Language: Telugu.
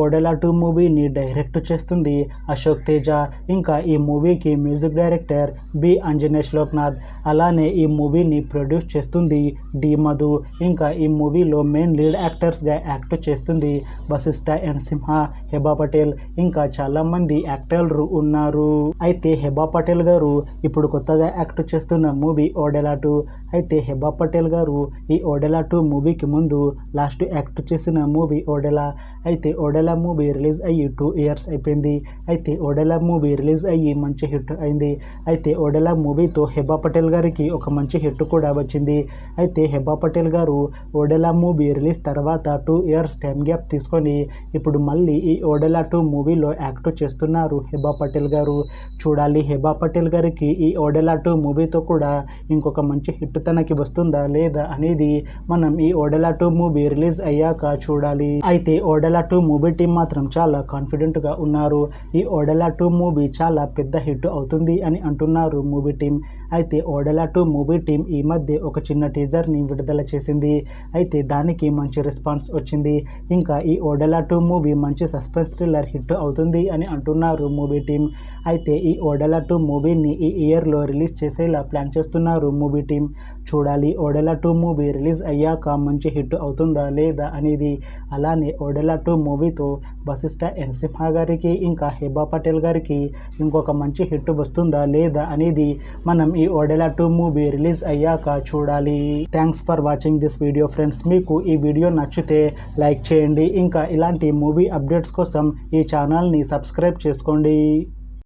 ఓడెలా 2 మూవీని డైరెక్ట్ చేస్తుంది అశోక్ తేజ. ఇంకా ఈ మూవీకి మ్యూజిక్ డైరెక్టర్ బి అంజనేష్ లోక్నాథ్. అలానే ఈ మూవీని ప్రొడ్యూస్ చేస్తుంది డి మధు. ఇంకా ఈ మూవీలో మెయిన్ లీడ్ యాక్టర్స్గా యాక్ట్ చేస్తుంది వశిష్ఠ అండ్ సింహ, హెబా పటేల్, ఇంకా చాలామంది యాక్టర్లు ఉన్నారు. అయితే హెబా పటేల్ గారు ఇప్పుడు కొత్తగా యాక్ట్ చేస్తున్న మూవీ ఓడెలా 2. అయితే హెబా పటేల్ గారు ఈ ఓడెలా 2 మూవీకి ముందు లాస్ట్ యాక్ట్ చేసిన మూవీ ఓడెలా. అయితే ఓడెలా మూవీ రిలీజ్ అయ్యి 2 ఇయర్స్ అయిపోయింది. అయితే ఓడెలా మూవీ రిలీజ్ అయ్యి మంచి హిట్ అయింది. అయితే ఓడెలా మూవీతో హెబా పటేల్ గారికి ఒక మంచి హిట్ కూడా వచ్చింది. అయితే హెబా పటేల్ గారు ఓడెలా మూవీ రిలీజ్ తర్వాత 2 ఇయర్స్ టైం గ్యాప్ తీసుకొని ఇప్పుడు మళ్ళీ ఈ ఓడెలా 2 మూవీలో యాక్ట్ చేస్తున్నారు హెబా పటేల్ గారు. చూడాలి హెబా పటేల్ గారికి ఈ ఓడెలా 2 మూవీతో కూడా ఇంకొక మంచి హిట్ తనకి వస్తుందా లేదా అనేది మనం ఈ ఓడెలా 2 మూవీ రిలీజ్ అయ్యాక చూడాలి. అయితే ఓడెలా 2 మూవీ టీం మాత్రం చాలా కాన్ఫిడెంట్గా ఉన్నారు. ఈ ఓడెలా 2 మూవీ చాలా పెద్ద హిట్ అవుతుంది అని అంటున్నారు మూవీ టీం. అయితే ఓడెలా 2 మూవీ టీం ఈ మధ్య ఒక చిన్న టీజర్ని విడుదల చేసింది. అయితే దానికి మంచి రెస్పాన్స్ వచ్చింది. ఇంకా ఈ ఓడెలా 2 మూవీ మంచి సస్పెన్స్ థ్రిల్లర్ హిట్ అవుతుంది అని అంటున్నారు మూవీ టీం. అయితే ఈ ఓడెలా 2 మూవీని ఈ ఇయర్లో రిలీజ్ చేసేలా ప్లాన్ చేస్తున్నారు మూవీ టీం. చూడాలి ఓడెలా 2 మూవీ రిలీజ్ అయ్యాక మంచి హిట్ అవుతుందా లేదా అనేది. అలానే ఓడెలా 2 మూవీతో వశిష్ఠ అండ్ సింహ గారికి ఇంకా హెబా పటేల్ గారికి ఇంకొక మంచి హిట్ వస్తుందా లేదా అనేది మనం ఈ ఓడెలా 2 మూవీ రిలీజ్ అయ్యాక చూడాలి. Thanks for watching this video friends. మీకు ఈ వీడియో నచ్చితే లైక్ చేయండి. ఇంకా ఇలాంటి మూవీ అప్డేట్స్ కోసం ఈ ఛానల్ని సబ్స్క్రైబ్ చేసుకోండి.